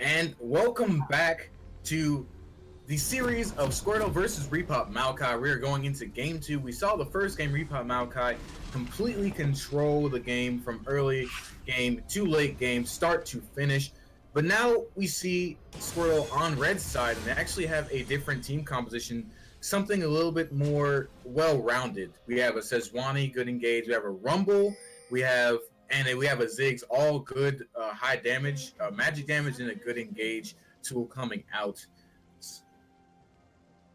And welcome back to the series of Squirtle versus Repot Maokai. We are going into game two. We saw the first game, Repot Maokai completely control the game from early game to late game, start to finish. But now we see Squirtle on Red's side, and they actually have a different team composition, something a little bit more well-rounded. We have a Sejuani, good engage. We have a Rumble. We have a Ziggs, all good high damage, magic damage, and a good engage tool coming out.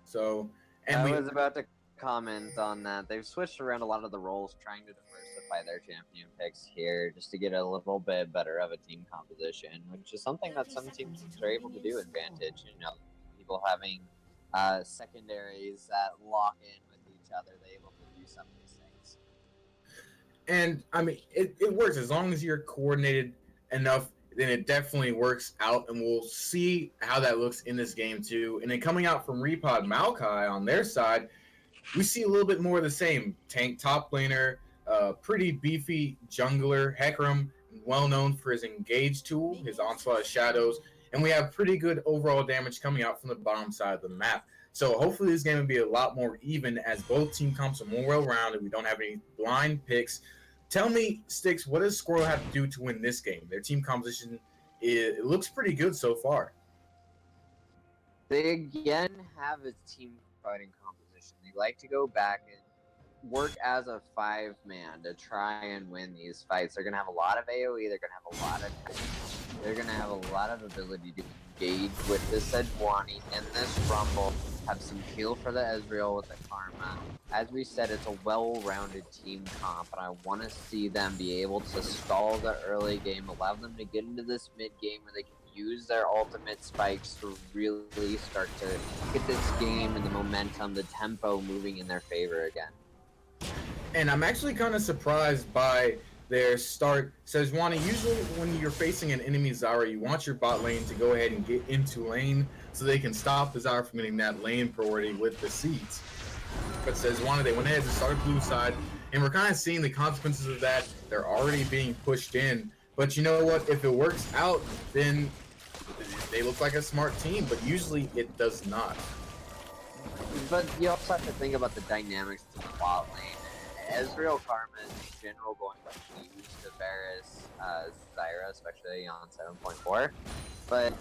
So, and I was about to comment on that. They've switched around a lot of the roles, trying to diversify their champion picks here just to get a little bit better of a team composition, which is something that some teams are able to do in Vantage. People having secondaries that lock in with each other, they're able to do some of these things. And I mean, it works as long as you're coordinated enough. Then it definitely works out, and we'll see how that looks in this game too. And then coming out from Repod Maokai on their side, we see a little bit more of the same. Tank top laner, pretty beefy jungler, Hecarim, well known for his engage tool, his onslaught of shadows, and we have pretty good overall damage coming out from the bottom side of the map. So hopefully this game will be a lot more even as both team comps are more well-rounded. We don't have any blind picks. Tell me, Sticks, what does Squirrel have to do to win this game? Their team composition, it looks pretty good so far. They again have a team fighting composition. They like to go back and work as a 5-man to try and win these fights. They're going to have a lot of AoE. They're going to have a lot of... They're going to have a lot of ability to engage with this Sejuani and this Rumble. Have some heal for the Ezreal with the Karma. As we said, it's a well-rounded team comp, and I want to see them be able to stall the early game, allow them to get into this mid-game where they can use their ultimate spikes to really start to get this game and the momentum, the tempo moving in their favor again. And I'm actually kind of surprised by their start. Sejuani, usually when you're facing an enemy Zara, you want your bot lane to go ahead and get into lane so they can stop the Zara from getting that lane priority with the seeds. But Sejuani, they went ahead and started blue side, and we're kind of seeing the consequences of that. They're already being pushed in. But you know what? If it works out, then they look like a smart team, but usually it does not. But you also have to think about the dynamics of the bot lane. Ezreal Karma is in general going to use the Varus Zyra, especially on 7.4, but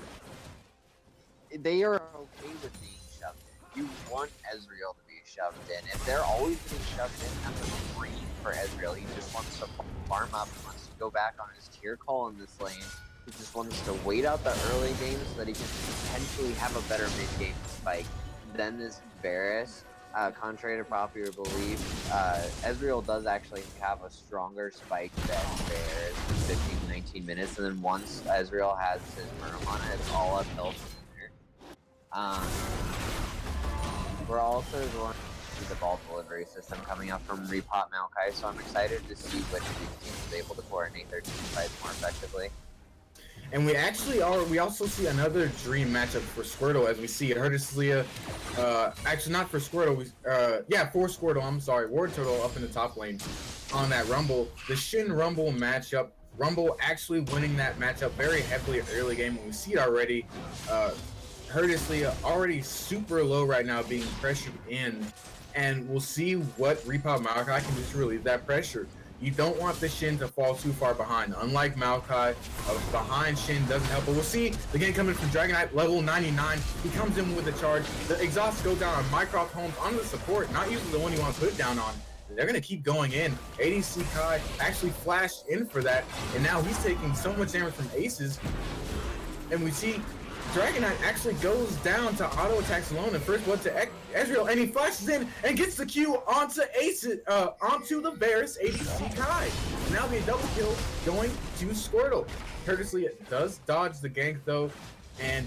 they are okay with being shoved in. You want Ezreal to be shoved in. If they're always being shoved in, that's a dream for Ezreal. He just wants to farm up, he wants to go back on his tier call in this lane. He just wants to wait out the early game so that he can potentially have a better mid-game spike than this Varus. Contrary to popular belief, Ezreal does actually have a stronger spike than Varus in 15-19 minutes, and then once Ezreal has his Muramana, it's all uphill from there. We're also going to see the ball delivery system coming up from Repot Maokai, so I'm excited to see which of these teams is able to coordinate their team fights more effectively. And we also see another dream matchup for Squirtle as we see it. Hertislia, actually not for Squirtle, for Squirtle, I'm sorry, Ward Turtle up in the top lane on that Rumble. The Shin Rumble matchup, Rumble actually winning that matchup very heavily early game, and we see it already. Hertislia already super low right now, being pressured in, and we'll see what Repot Maokai can do to relieve that pressure. You don't want the Shin to fall too far behind. Unlike Maokai, behind Shin doesn't help. But we'll see the game coming from Dragonite, level 99. He comes in with a charge. The exhaust goes down on Mycroft Holmes onto the support. Not usually the one you want to put it down on. They're going to keep going in. ADC Kai actually flashed in for that. And now he's taking so much damage from Aces. And we see Dragonite actually goes down to auto attacks alone and first blood to Ezreal, and he flashes in and gets the Q onto onto the Varus ADC Kai. Now the double kill going to Squirtle. Courteously does dodge the gank though, and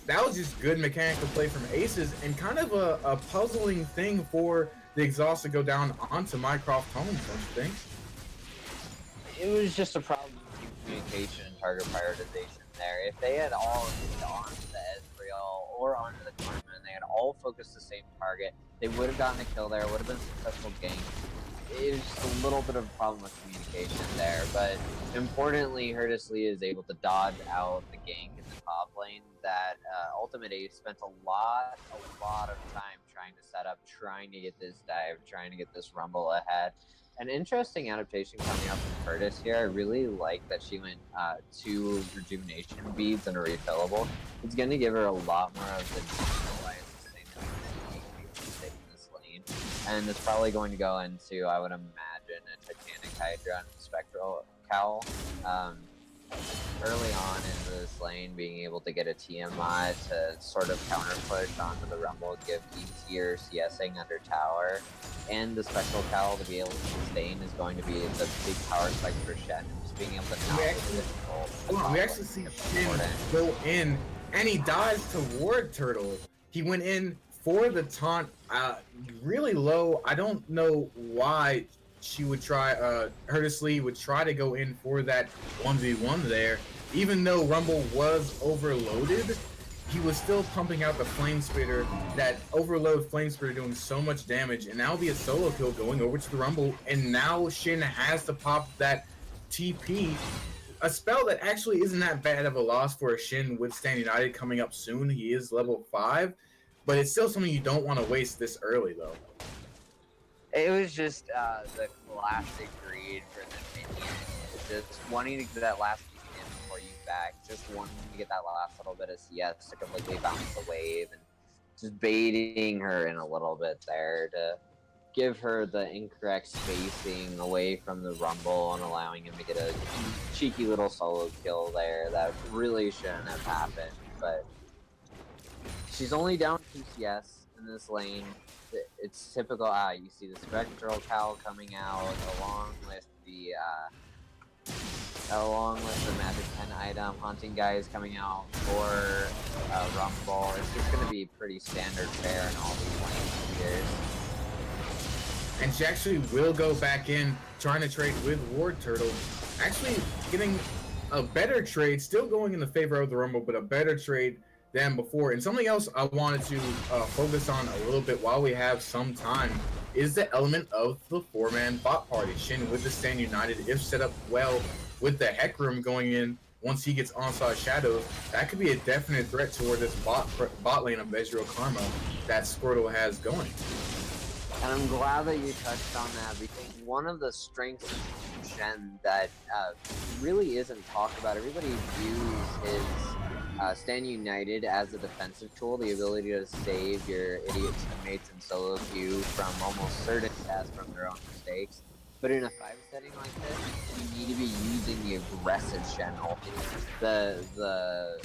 that was just good mechanical play from Aces and kind of a puzzling thing for the exhaust to go down onto Mycroft Holmes, don't you think? It was just a problem with communication and target prioritization there. If they had all hit onto the Ezreal or onto the Karma and they had all focused the same target, they would have gotten a kill there, would have been a successful gank. It was just a little bit of a problem with communication there, but importantly, Hertislia is able to dodge out the gank and then top lane that Ultimate Ace spent a lot of time trying to set up, trying to get this dive, trying to get this rumble ahead. An interesting adaptation coming up from Curtis here. I really like that she went 2 rejuvenation beads and a refillable. It's going to give her a lot more of the in this lane, and it's probably going to go into, I would imagine, a Titanic Hydra and Spectral Cowl. Early on in this lane, being able to get a TMI to sort of counter push onto the Rumble, give easier CSing under tower, and the Spectral Cowl to be able to sustain is going to be the big power spike for Shen. Just being able to knock we actually see Shen go in, and he dives toward Turtle. He went in for the taunt, really low. I don't know why she would try, Hurtisley would try to go in for that 1v1 there. Even though Rumble was overloaded, he was still pumping out the Flame Spitter, that overload Flame Spitter doing so much damage, and now it'll be a solo kill going over to the Rumble, and now Shin has to pop that TP, a spell that actually isn't that bad of a loss for a Shin with Stand United coming up soon. He is level 5, but it's still something you don't want to waste this early, though. It was just the classic greed for the minion. Just wanting to get that last in before you back. Just wanting to get that last little bit of CS to completely bounce the wave. And just baiting her in a little bit there to give her the incorrect spacing away from the Rumble and allowing him to get a cheeky little solo kill there that really shouldn't have happened. But she's only down 2 CS in this lane. It's typical. You see the Spectral Cowl coming out along with the Magic 10 item. Haunting Guy is coming out for Rumble. It's just going to be pretty standard fare in all these lanes here. And she actually will go back in, trying to trade with Ward Turtle. Actually getting a better trade, still going in the favor of the Rumble, but a better trade than before. And something else I wanted to focus on a little bit while we have some time is the element of the 4-man bot party. Shin with the Stand United, if set up well with the Hecarim going in, once he gets Onslaught Shadows, that could be a definite threat toward this bot lane of Ezreal Karma that Squirtle has going. And I'm glad that you touched on that, because one of the strengths of Shen that really isn't talked about, everybody views his Stand United as a defensive tool, the ability to save your idiot teammates in solo queue from almost certain deaths from their own mistakes. But in a 5 setting like this, you need to be using the aggressive Shen ulti. The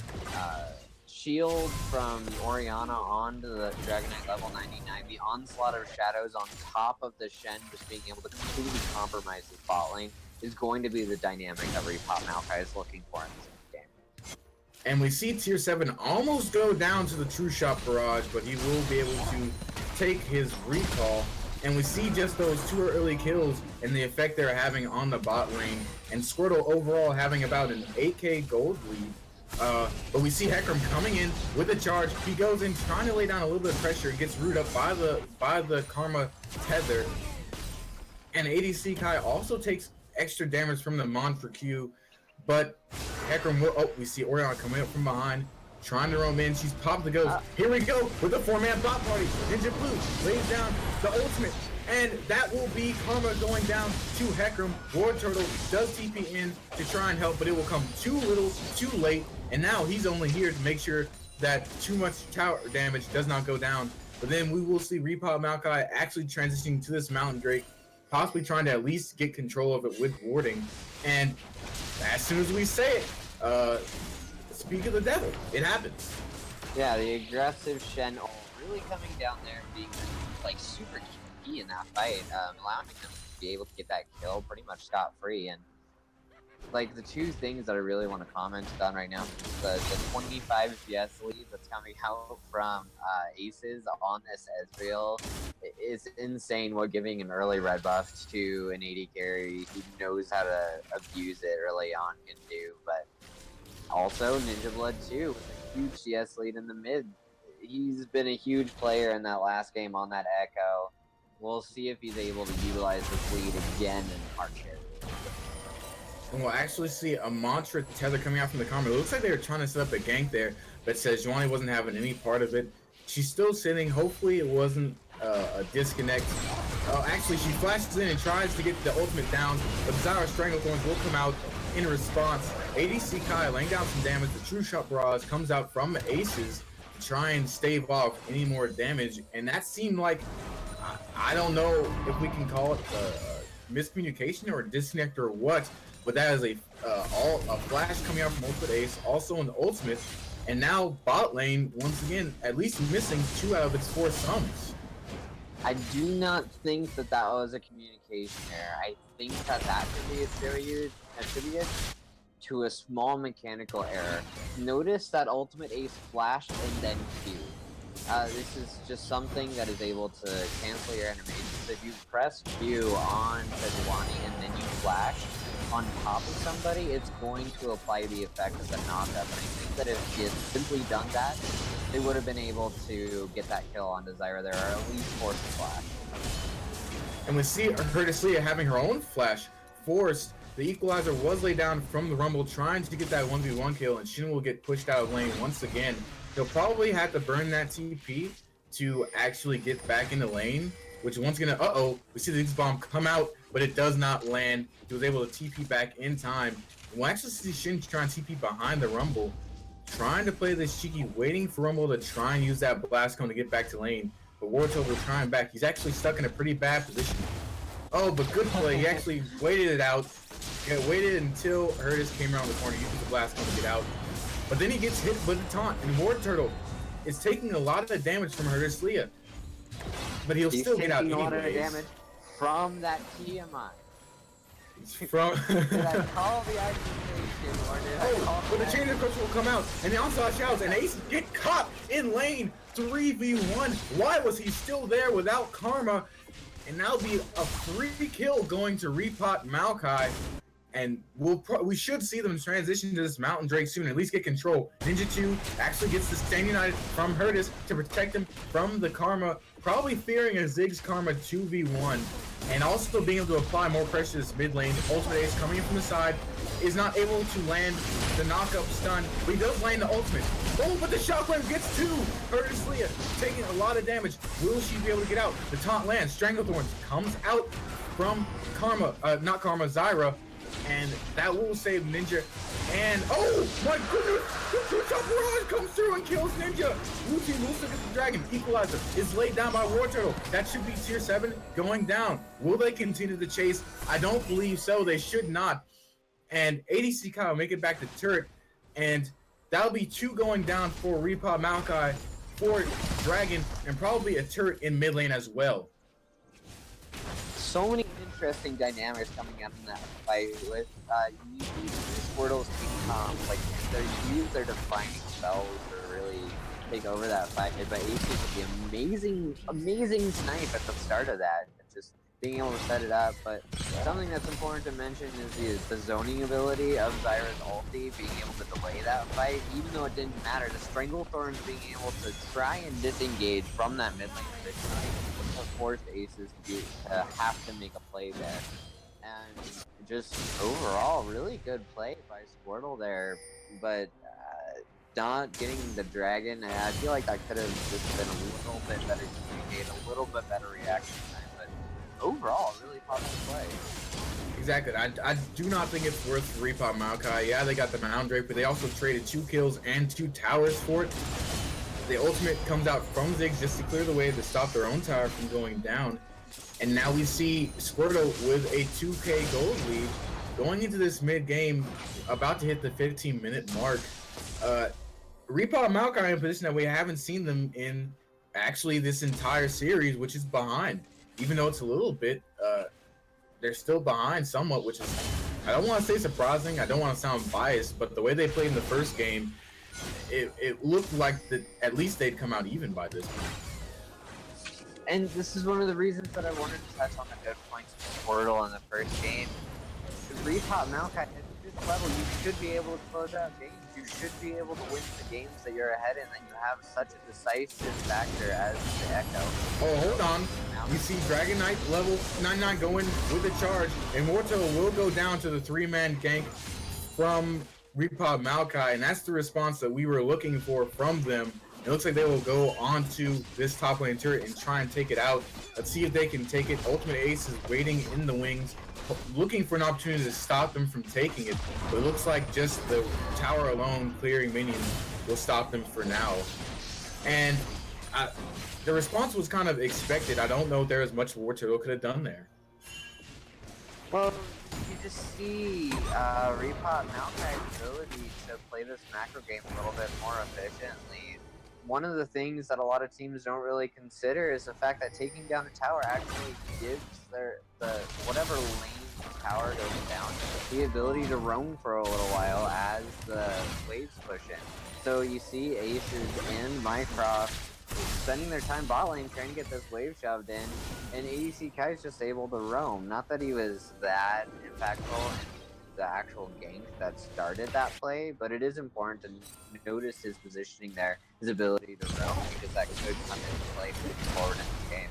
shield from Orianna onto the Dragon Knight level 99, the onslaught of shadows on top of the Shen just being able to completely compromise the bot lane is going to be the dynamic that Repot Maokai is looking for in this game. And we see Tier 7 almost go down to the True Shot Barrage, but he will be able to take his recall. And we see just those 2 early kills and the effect they're having on the bot lane. And Squirtle overall having about an 8k gold lead. But we see Hecarim coming in with a charge. He goes in trying to lay down a little bit of pressure. Gets rooted up by the Karma tether. And ADC Kai also takes extra damage from the Mon for Q. But Hecarim will... Oh, we see Orianna coming up from behind, trying to roam in. She's popped the ghost. Here we go with the 4-man bot party. Ninja Blue lays down the ultimate. And that will be Karma going down to Hecarim. Ward Turtle does TP in to try and help, but it will come too little, too late. And now he's only here to make sure that too much tower damage does not go down. But then we will see Repot Maokai actually transitioning to this Mountain Drake, possibly trying to at least get control of it with warding. And as soon as we say it, speak of the devil, it happens. Yeah, the aggressive Shen really coming down there and being like super key in that fight, allowing him to be able to get that kill pretty much scot-free. And like the 2 things that I really want to comment on right now is the 25 CS lead that's coming out from Aces on this Ezreal is insane. What giving an early red buff to an AD carry who knows how to abuse it early on can do. But also Ninja Blood too, with a huge CS lead in the mid. He's been a huge player in that last game on that Echo. We'll see if he's able to utilize this lead again in March here. And we'll actually see a mantra tether coming out from the Karma. It looks like they were trying to set up a gank there, but says Joanie wasn't having any part of it. She's still sitting. Hopefully it wasn't a disconnect. Actually, she flashes in and tries to get the ultimate down, but Zyra Stranglethorns will come out in response. ADC Kai laying down some damage. The True Shot Barrage comes out from Aces to try and stave off any more damage, and that seemed like, I don't know if we can call it miscommunication or a disconnect or what, but that is a flash coming out from Ultimate Ace, also an ultimate, and now bot lane once again at least missing 2 out of its 4 sums. I do not think that that was a communication error. I think that that could be attributed to a small mechanical error. Notice that Ultimate Ace flashed and then Q. This is just something that is able to cancel your animations. If you press Q on Sejuani and then you flash on top of somebody, it's going to apply the effect of the knockup. And I think that if he had simply done that, they would have been able to get that kill onto Zyra there, or at least force a flash. And we see Curtis having her own flash forced. The equalizer was laid down from the Rumble, trying to get that 1v1 kill, and Shin will get pushed out of lane once again. He'll probably have to burn that TP to actually get back into lane, which once again, we see the X bomb come out, but it does not land. He was able to TP back in time. We'll actually see Shin try and TP behind the Rumble, trying to play this cheeky, waiting for Rumble to try and use that blast cone to get back to lane. But Wartortle will try and back. He's actually stuck in a pretty bad position. Oh, but good play. He actually waited it out. He waited until Hurtis came around the corner, using the blast cone to get out. But then he gets hit with a taunt, and Wartortle is taking a lot of the damage from Hurtis Leah. But he'll still get out anyways. He's taking a lot of damage from that TMI. From Did I call the accusation, or did I call but the chain of coach will come out, and the onslaught shouts, and Ace get caught in lane 3v1. Why was he still there without Karma? And now be a free kill going to Repot Maokai, and we should see them transition to this Mountain Drake soon, at least get control. Ninja 2 actually gets the Stand United from Hurtis to protect him from the Karma, probably fearing a Ziggs Karma 2v1, and also being able to apply more pressure to this mid lane. Ultimate Ace coming in from the side is not able to land the knockup stun, but he does land the ultimate. Oh, but the shockwave gets to Hurtis Leah, taking a lot of damage. Will she be able to get out? The taunt lands. Stranglethorns comes out from Karma, not Karma, Zyra, and that will save Ninja. And oh my goodness, the two-shot barrage comes through and kills Ninja. Blue team moves to get the dragon. Equalizer is laid down by Wartortle. That should be tier 7 going down. Will they continue the chase? I don't believe so. They should not. And ADC Kai will make it back to turret, and that'll be 2 going down for Repot Maokai, for Dragon, and probably a turret in mid lane as well. So many interesting dynamics coming out in that fight with Squirtle's like they use their defining spells to really take over that fight, but Ace with the amazing snipe at the start of that, just being able to set it up. But something that's important to mention is the zoning ability of Zyra's ulti, being able to delay that fight, even though it didn't matter. The Stranglethorns being able to try and disengage from that mid lane position forced Aces to have to make a play there. And just overall, really good play by Squirtle there, but not getting the dragon. I feel like that could have just been a little bit better communicated, a little bit better reaction time, but overall, really positive play. Exactly. I do not think it's worth Repot Maokai. Yeah, they got the Mountain Drake, but they also traded 2 kills and 2 towers for it. The ultimate comes out from Ziggs just to clear the way to stop their own tower from going down. And now we see Squirtle with a 2k gold lead going into this mid game, about to hit the 15-minute mark. Repot Maokai in a position that we haven't seen them in actually this entire series, which is behind. Even though it's a little bit, they're still behind somewhat, which is, I don't want to say surprising, I don't want to sound biased, but the way they played in the first game, it looked like at least they'd come out even by this point. And this is one of the reasons that I wanted to touch on the good points of Squirtle in the first game. Repot Maokai has this level, you should be able to close out games. You should be able to win the games that you're ahead in, that you have such a decisive factor as the Echo. Oh, hold on. We see Dragon Knight level 99 going with a charge, and Morto will go down to the 3-man gank from Repot Maokai, and that's the response that we were looking for from them. It looks like they will go onto this top lane turret and try and take it out. Let's see if they can take it. Ultimate Ace is waiting in the wings, looking for an opportunity to stop them from taking it. But it looks like just the tower alone clearing minions will stop them for now. And the response was kind of expected. I don't know if there was much War Turtle could have done there. Well, you just see Repot Maokai's ability to play this macro game a little bit more efficiently. One of the things that a lot of teams don't really consider is the fact that taking down a tower actually gives the whatever lane the tower goes down the ability to roam for a little while as the waves push in. So you see Aces and Mycroft spending their time bot lane trying to get this wave shoved in, and ADC Kai's just able to roam. Not that he was that impactful in the actual gank that started that play, but it is important to notice his positioning there, his ability to roam, because that could come into play moving forward in the game.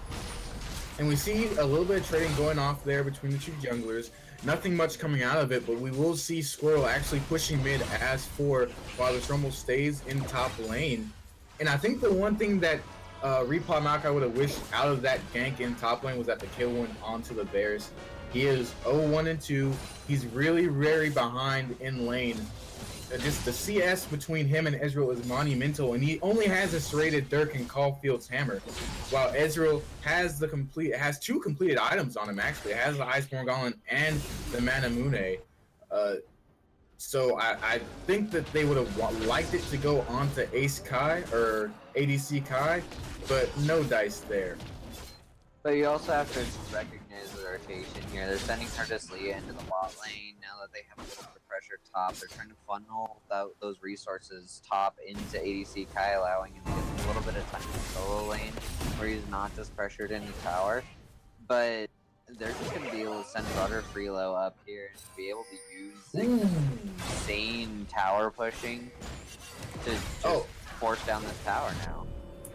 And we see a little bit of trading going off there between the two junglers. Nothing much coming out of it, but we will see Squirtle actually pushing mid as for while this Rumble stays in top lane. And I think the one thing that Repot Maokai would have wished out of that gank in top lane was that the kill went onto the Bears. He is 0-1-2. He's really very behind in lane. Just the CS between him and Ezreal is monumental, and he only has a serrated Dirk and Caulfield's Hammer, while Ezreal has two completed items on him. Actually, it has the Iceborne Gauntlet and the Manamune. So I think that they would have liked it to go onto Ace Kai or ADC Kai, but no dice there. But you also have to recognize the rotation here. They're sending Leah into the bot lane now that they have a little bit of pressure top. They're trying to funnel those resources top into ADC Kai, allowing him to get a little bit of time in the solo lane where he's not just pressured in the tower. But they're just going to be able to send Butter Freelo up here and be able to use the insane tower pushing to just force down this tower now.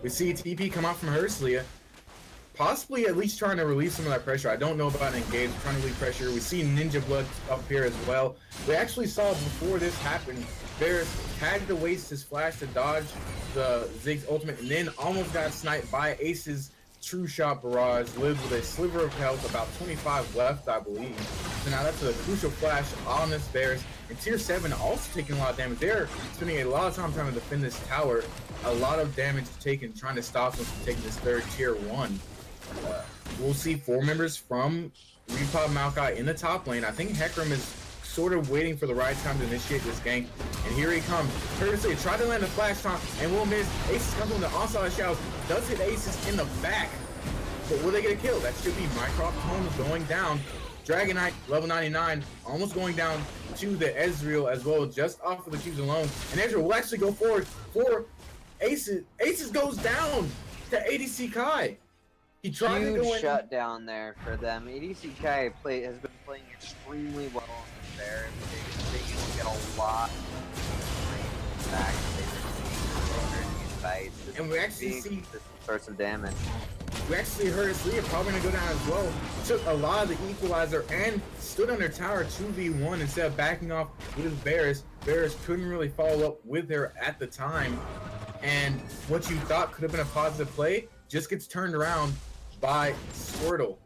We see TP come out from Leah. Possibly at least trying to release some of that pressure. I don't know about engage, trying to release pressure. We see Ninja Blood up here as well. We actually saw before this happened, Varus had to waste his flash to dodge the Ziggs ultimate and then almost got sniped by Ace's True Shot Barrage, lived with a sliver of health, about 25 left, I believe. So now that's a crucial flash on this Varus. And tier 7 also taking a lot of damage. They're spending a lot of time trying to defend this tower. A lot of damage taken, trying to stop them from taking this third tier 1. We'll see 4 members from Repot Maokai in the top lane. I think Hecarim is sort of waiting for the right time to initiate this gank. And here he comes. Courtesy tried to land a flash taunt and will miss. Aces comes from the onslaught shadows. Does hit Aces in the back. But will they get a kill? That should be Mycroft Holmes going down. Dragon Knight, level 99, almost going down to the Ezreal as well, just off of the cubes alone. And Ezreal will actually go forward for Aces. Aces goes down to ADC Kai. He tried to go in. Shutdown there for them. ADC Kai has been playing extremely well in there. They used to get a lot back. And we actually see source of damage. We actually heard Leah probably gonna go down as well. Took a lot of the equalizer and stood under tower 2v1 instead of backing off with Varus. Varus couldn't really follow up with her at the time. And what you thought could have been a positive play just gets turned around by Squirtle.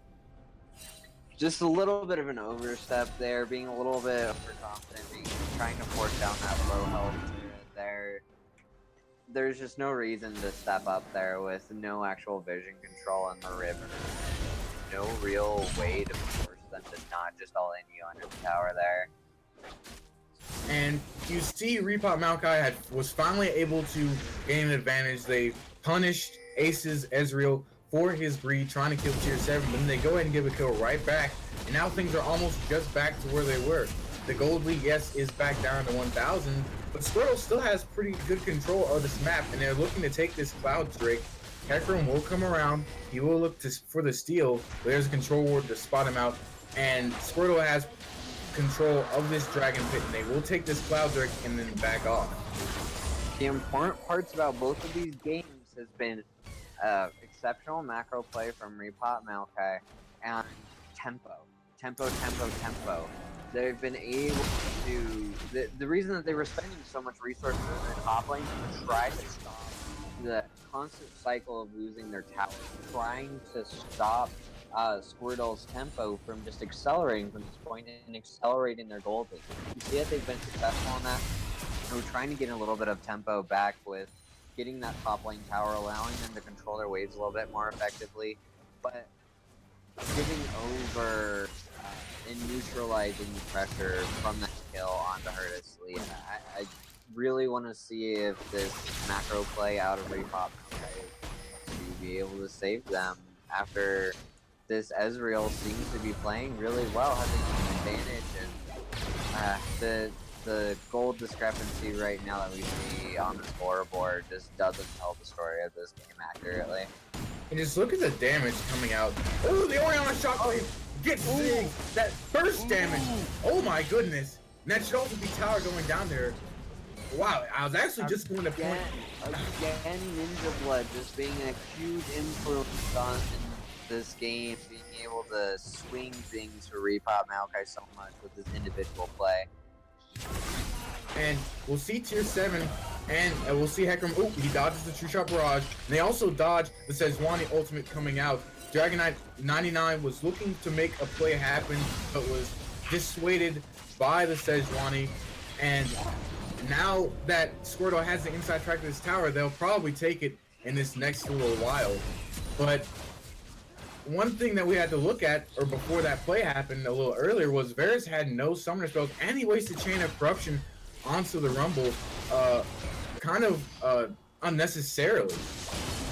Just a little bit of an overstep there, being a little bit overconfident, trying to force down that low health there. There's just no reason to step up there with no actual vision control in the river. No real way to force them to not just all in you under the tower there. And you see Repot Maokai was finally able to gain an advantage. They punished Ace's Ezreal for his greed, trying to kill tier 7, but then they go ahead and give a kill right back, and now things are almost just back to where they were. The gold league, yes, is back down to 1,000, but Squirtle still has pretty good control of this map, and they're looking to take this Cloud Drake. Hecarim will come around, he will look for the steal, but there's a control ward to spot him out, and Squirtle has control of this Dragon Pit, and they will take this Cloud Drake and then back off. The important parts about both of these games has been exceptional macro play from Repot Maokai and tempo. They've been able to... The reason that they were spending so much resources in the top lane to try to stop the constant cycle of losing their tower, trying to stop Squirtle's tempo from just accelerating from this point and accelerating their gold lead. You see that they've been successful in that? And we're trying to get a little bit of tempo back with getting that top lane tower, allowing them to control their waves a little bit more effectively, but giving over and neutralizing the pressure from that kill onto Hurtisley. I really want to see if this macro play out of Repot to be able to save them after this Ezreal seems to be playing really well, having an advantage, and the gold discrepancy right now that we see on the scoreboard just doesn't tell the story of this game accurately. And just look at the damage coming out. Oh, the Orianna Shockwave gets big. That burst damage. Oh my goodness. And that should also be tower going down there. Wow, I was actually just going to point. Again, Ninja Blood just being a huge influence on this game, being able to swing things for Repot Maokai so much with his individual play. And we'll see tier 7, and we'll see Hecarim. Oh, he dodges the True Shot Barrage. And they also dodge the Sejuani ultimate coming out. Dragon Knight 99 was looking to make a play happen, but was dissuaded by the Sejuani. And now that Squirtle has the inside track of this tower, they'll probably take it in this next little while. But one thing that we had to look at, or before that play happened a little earlier, was Varus had no summoner spells, and he wasted Chain of Corruption onto the Rumble, kind of unnecessarily.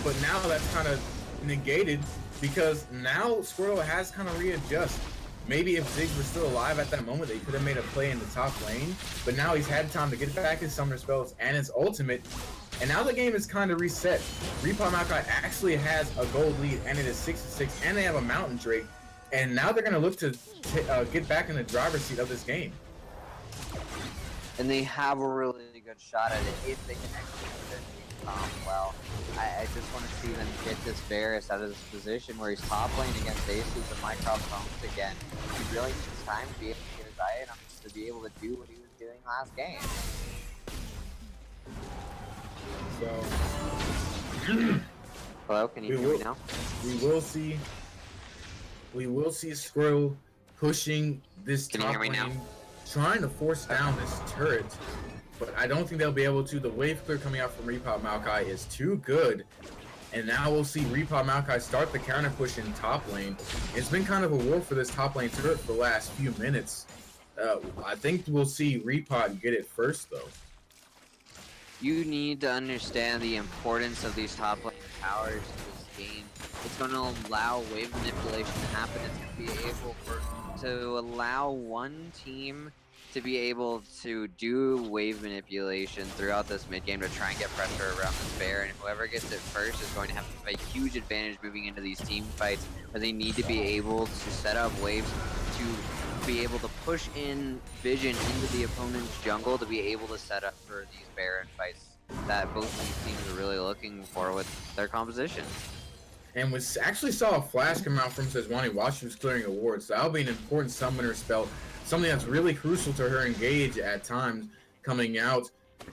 But now that's kind of negated, because now Squirtle has kind of readjust. Maybe if Ziggs were still alive at that moment, they could have made a play in the top lane, but now he's had time to get back his summoner spells and his ultimate, and now the game is kind of reset. Repot Maokai actually has a gold lead, and it is 6-6, and they have a Mountain Drake, and now they're going to look to get back in the driver's seat of this game. And they have a really good shot at it if they can execute it well. I just want to see them get this Varus out of this position where he's top lane against Aces and Mycroft's homes again. He really needs time to be able to get his items to be able to do what he was doing last game. So, hello, can you hear me now? We will see Squirtle pushing this top lane, trying to force down this turret, but I don't think they'll be able to. The wave clear coming out from Repot Maokai is too good, and now we'll see Repot Maokai start the counter push in top lane. It's been kind of a war for this top lane turret for the last few minutes. I think we'll see Repot get it first, though. You need to understand the importance of these top lane towers in this game. It's going to allow wave manipulation to happen. It's going to be able to allow one team to be able to do wave manipulation throughout this mid game to try and get pressure around this bear, and whoever gets it first is going to have a huge advantage moving into these team fights, where they need to be able to set up waves to be able to push in vision into the opponent's jungle to be able to set up for these Baron fights that both of these teams are really looking for with their composition. And we actually saw a flash come out from Sejuani while she was clearing a ward, so that'll be an important summoner spell, something that's really crucial to her engage at times coming out.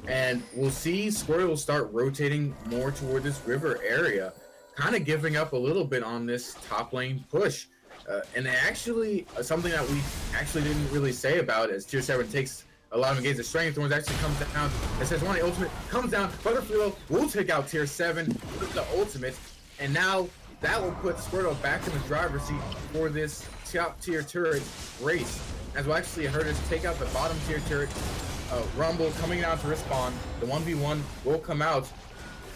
And we'll see Squirtle start rotating more toward this river area, kind of giving up a little bit on this top lane push. And actually, something that we actually didn't really say about as Tier 7 takes a lot of engage, the Strength Thorns actually comes down. It says one ultimate comes down. Butterfly will take out Tier 7 with the ultimate. And now that will put Squirtle back in the driver's seat for this top tier turret race. As we'll actually heard us take out the bottom tier turret. Rumble coming out to respawn. The 1v1 will come out.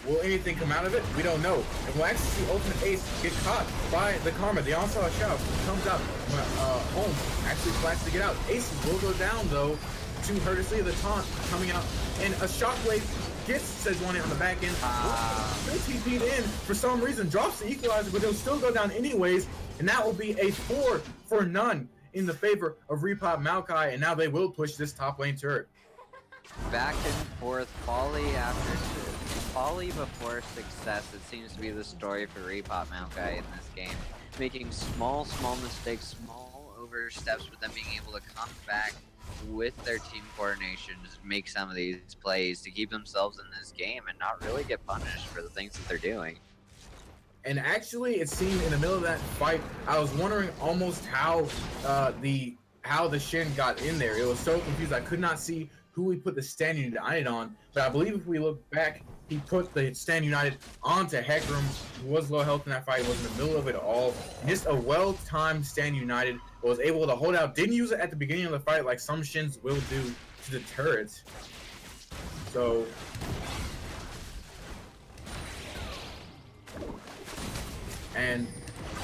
Will anything come out of it? We don't know. And we'll actually see Ultimate Ace get caught by the Karma. The onslaught shout comes out. Home actually flashes to get out. Ace will go down though to Hurtisley, the taunt coming out. And a shockwave gets Sejuani on the back end. Still TP'd in for some reason. Drops the equalizer, but it'll still go down anyways. And that will be a 4 for none. in the favor of Repot Maokai, and now they will push this top lane turret. Back and forth, folly after folly before success. It seems to be the story for Repot Maokai in this game. Making small mistakes, small oversteps, but then being able to come back with their team coordination to make some of these plays to keep themselves in this game and not really get punished for the things that they're doing. And actually, it seemed in the middle of that fight, I was wondering almost how the Shin got in there. It was so confused. I could not see who he put the Stand United on. But I believe if we look back, he put the Stand United onto Hecarim, who was low health in that fight, was in the middle of it all. And just a well-timed Stand United, was able to hold out. Didn't use it at the beginning of the fight like some Shins will do to the turrets. So... and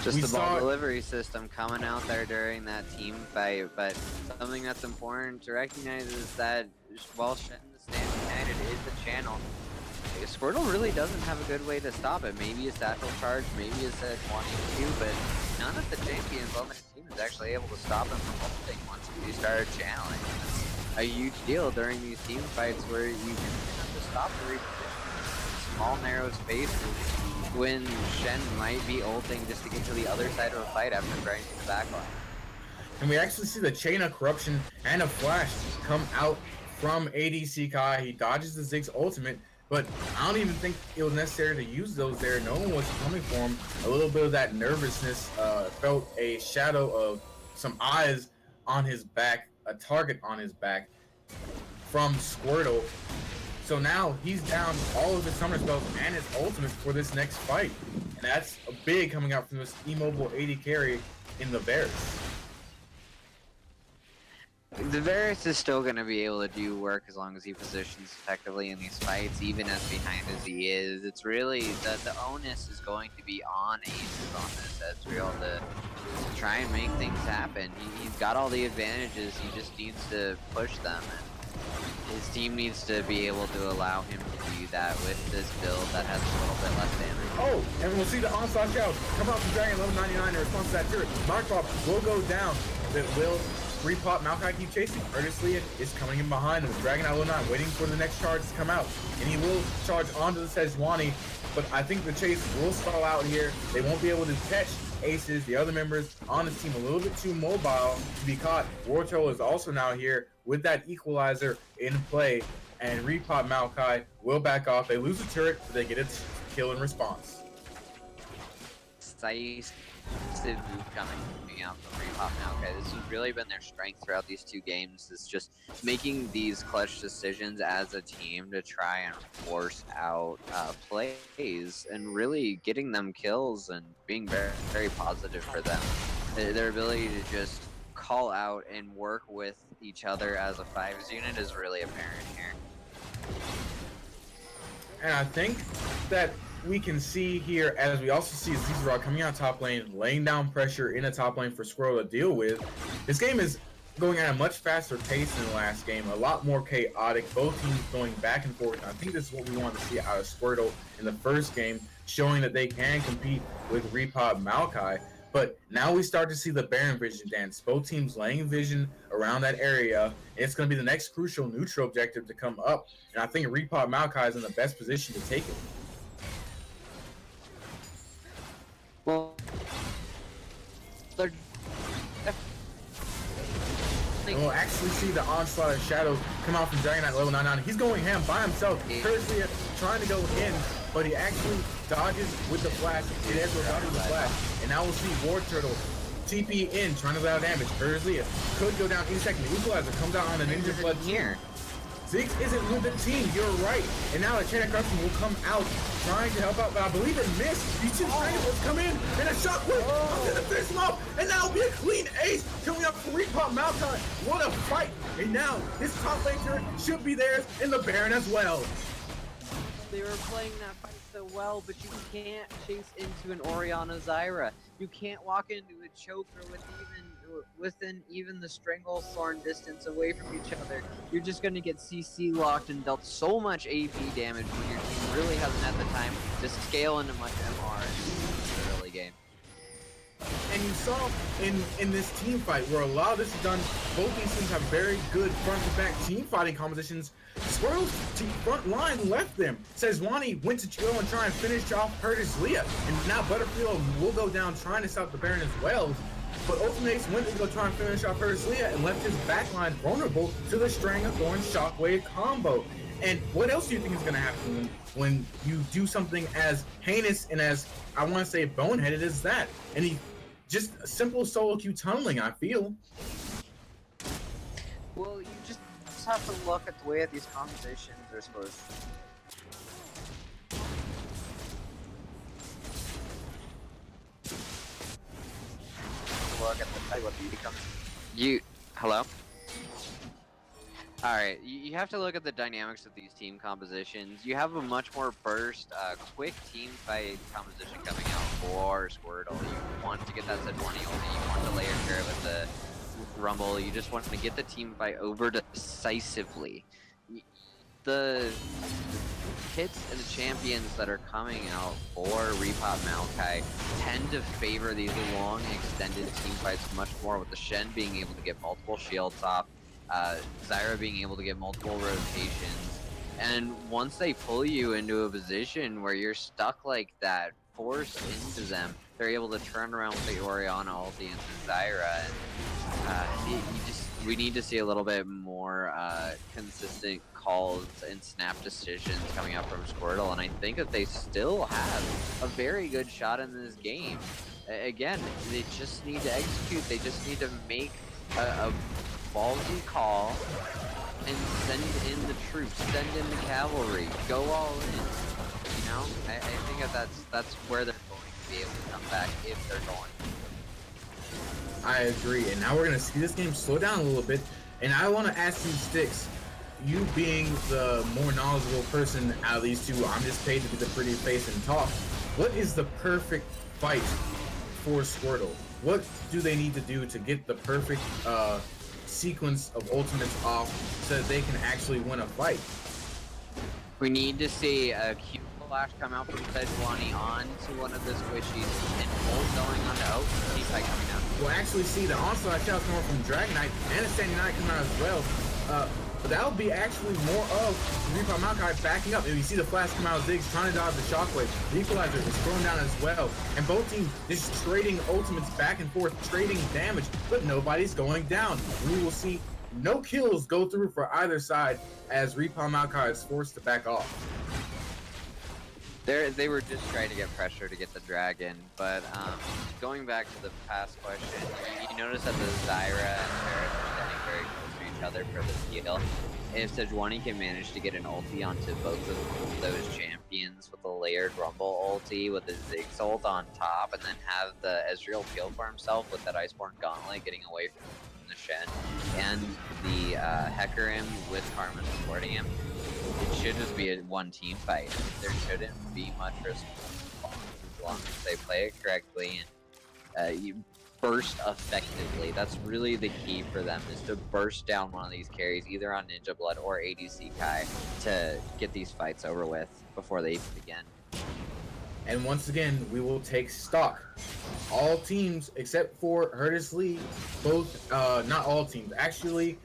just the ball delivery system coming out there during that team fight, but something that's important to recognize is that while Shen the Stand United is the channel, Squirtle really doesn't have a good way to stop it. Maybe a satchel charge, maybe a set 1-2, but none of the champions on the team is actually able to stop him from ulting once he started channeling. It's a huge deal during these team fights where you have to stop the reposition. Small narrow spaces when Shen might be ulting just to get to the other side of a fight after trying to the backline. And we actually see the chain of corruption and a flash come out from ADC Kai. He dodges the Ziggs ultimate, but I don't even think it was necessary to use those there. No one was coming for him. A little bit of that nervousness, felt a shadow of some eyes on his back, a target on his back from Squirtle. So now he's down all of his summoner spells and his ultimate for this next fight. And that's a big coming out from this immobile AD carry in the Varus. The Varus is still going to be able to do work as long as he positions effectively in these fights, even as behind as he is. It's really, the onus is going to be on Aces on this Ezreal to try and make things happen. He's got all the advantages, he just needs to push them. And his team needs to be able to allow him to do that with this build that has a little bit less damage. Oh, and we'll see the onslaught shout come out from Dragon level 99 in response to that turret. Markov will go down, but will Repot Maokai keep chasing. Earnestly is coming in behind him. Dragon level 9 waiting for the next charge to come out. And he will charge onto the Sejuani, but I think the chase will stall out here. They won't be able to catch Aces, the other members on his team, a little bit too mobile to be caught. Wartortle is also now here with that equalizer in play, and Repot Maokai will back off. They lose the turret, but they get its kill in response. Decisive move coming out from Repot Maokai. This has really been their strength throughout these two games, is just making these clutch decisions as a team to try and force out plays and really getting them kills and being very, very positive for them. Their ability to just call out and work with each other as a 5s unit is really apparent here. And I think that we can see here, as we also see Zizra coming out top lane, laying down pressure in the top lane for Squirtle to deal with. This game is going at a much faster pace than the last game, a lot more chaotic, both teams going back and forth. I think this is what we wanted to see out of Squirtle in the first game, showing that they can compete with Repot Maokai. But now we start to see the Baron Vision dance. Both teams laying vision around that area. It's going to be the next crucial neutral objective to come up. And I think Repot Maokai is in the best position to take it. Well, we'll actually see the onslaught of shadows come out from Dragon Knight level 99. He's going ham by himself. Curiously trying to go in, but he actually dodges with the flash. It is dodges with the flash. And now we'll see Wartortle TP in, trying to allow damage. Curiously could go down any second. The equalizer comes out on the Ninja Flood here. Ziggs isn't with the team, you're right. And now the chain of corruption will come out, trying to help out, but I believe it missed. These two triangles come in, and a shockwave comes in to finish him off, and now it'll be a clean ace coming up from Repot Maokai. What a fight! And now this top lane turret should be theirs, and the Baron as well. They were playing that fight so well, but you can't chase into an Orianna Zyra. You can't walk into a choker within even the Stranglethorn distance away from each other. You're just going to get CC locked and dealt so much AP damage when your team really hasn't had the time to scale into much MR in the early game. And you saw in this team fight where a lot of this is done, both these teams have very good front-to-back team fighting compositions. Squirtle's front line left them. Sejuani went to go and try and finish off Curtis Leah. And now Butterfield will go down trying to stop the Baron as well. But Ultimates went to go try and finish off Curtis Leah and left his backline vulnerable to the String of Thorns Shockwave combo. And what else do you think is going to happen when you do something as heinous and as, I want to say, boneheaded as that? And he just simple solo queue tunneling, I feel. Well, you just have to look at the way that these compositions are supposed to. Look at what becomes. Hello? Alright, you have to look at the dynamics of these team compositions. You have a much more burst, quick team fight composition coming out for Squirtle. You want to get that Sejuani ulti, you want to layer care with the Rumble, you just want to get the team fight over decisively. The hits and the champions that are coming out for Repot Maokai tend to favor these long extended team fights much more, with the Shen being able to get multiple shields off, Zyra being able to get multiple rotations, and once they pull you into a position where you're stuck like that, forced into them, they're able to turn around with the Orianna ulti into Zyra, and we need to see a little bit more consistent calls and snap decisions coming out from Squirtle, and I think that they still have a very good shot in this game. Again, they just need to execute, they just need to make a ballsy call and send in the troops, send in the cavalry, go all in. You know, I think that that's where they're going to be able to come back if they're going. I agree, and now we're gonna see this game slow down a little bit. And I want to ask you, Styx, you being the more knowledgeable person out of these two, I'm just paid to be the pretty face and talk. What is the perfect fight for Squirtle? What do they need to do to get the perfect sequence of ultimates off so that they can actually win a fight? We need to see a Q flash come out from Sejuani onto one of the squishies and ult going on to T-Side coming out. We'll actually see the onslaught shots coming from Dragon Knight and a Standing Knight coming out as well. But that'll be actually more of Repot Maokai backing up. And you see the flash come out of Ziggs trying to dodge the shockwave. The equalizer is thrown down as well. And both teams just trading ultimates back and forth, trading damage, but nobody's going down. We will see no kills go through for either side as Repot Maokai is forced to back off. They were just trying to get pressure to get the dragon, but going back to the past question, you notice that the Zyra and Ferris are standing very close to each other for the kill. If Sejuani can manage to get an ulti onto both of those champions with a layered Rumble ulti with a Ziggs ult on top, and then have the Ezreal peel for himself with that Iceborne Gauntlet getting away from the Shen, and the Hecarim with Karma supporting him, it should just be a one team fight. There shouldn't be much risk as long as they play it correctly and you burst effectively. That's really the key for them, is to burst down one of these carries, either on Ninja Blood or ADC Kai, to get these fights over with before they even begin. And once again, we will take stock. All teams except for Curtis Lee, both, not all teams, actually,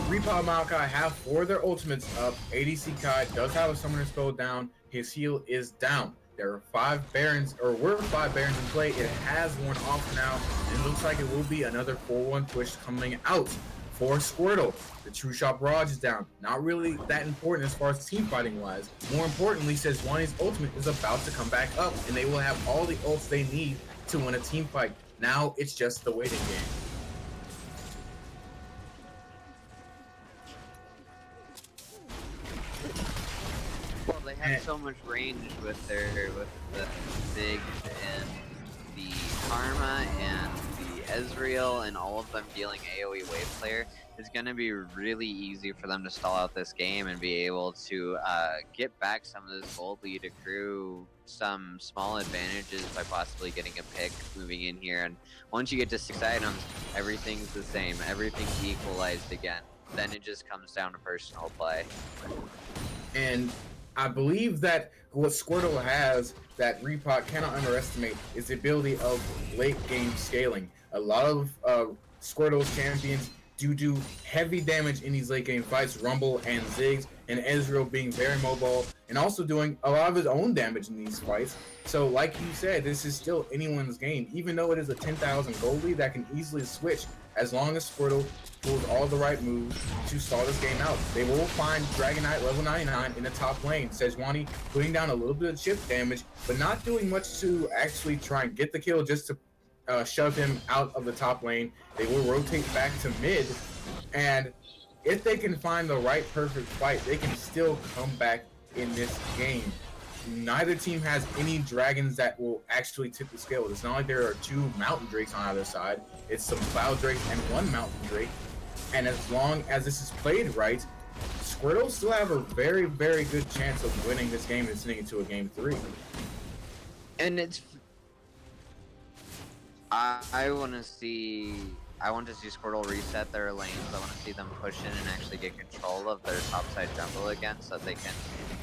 Repot Maokai have 4 of their ultimates up. ADC Kai does have a summoner spell down. His heal is down. There are 5 Barons, or were 5 Barons in play. It has worn off now, and it looks like it will be another 4-1 push coming out for Squirtle. The True Shot Barrage is down. Not really that important as far as team fighting wise. More importantly, Sejuani's ultimate is about to come back up, and they will have all the ults they need to win a team fight. Now it's just the waiting game. Well, they have so much range with the Ziggs and the Karma and the Ezreal, and all of them dealing AoE wave player. It's going to be really easy for them to stall out this game and be able to get back some of this gold lead, accrue some small advantages by possibly getting a pick moving in here. And once you get to 6 items, everything's the same, everything's equalized again. Then it just comes down to personal play. And I believe that what Squirtle has that Repot cannot underestimate is the ability of late game scaling. A lot of Squirtle's champions do heavy damage in these late game fights, Rumble and Ziggs, and Ezreal being very mobile and also doing a lot of his own damage in these fights. So, like you said, this is still anyone's game, even though it is a 10,000 gold lead that can easily switch as long as Squirtle pulls all the right moves to start this game out. They will find Dragon Knight level 99 in the top lane. Sejuani putting down a little bit of chip damage, but not doing much to actually try and get the kill, just to shove him out of the top lane. They will rotate back to mid, and if they can find the right perfect fight, they can still come back in this game. Neither team has any dragons that will actually tip the scale. It's not like there are 2 mountain drakes on either side. It's some cloud drakes and 1 mountain drake. And as long as this is played right, Squirtle still have a very, very good chance of winning this game and sending it to a game 3. And it's I want to see Squirtle reset their lanes. I want to see them push in and actually get control of their topside jungle again, so that they can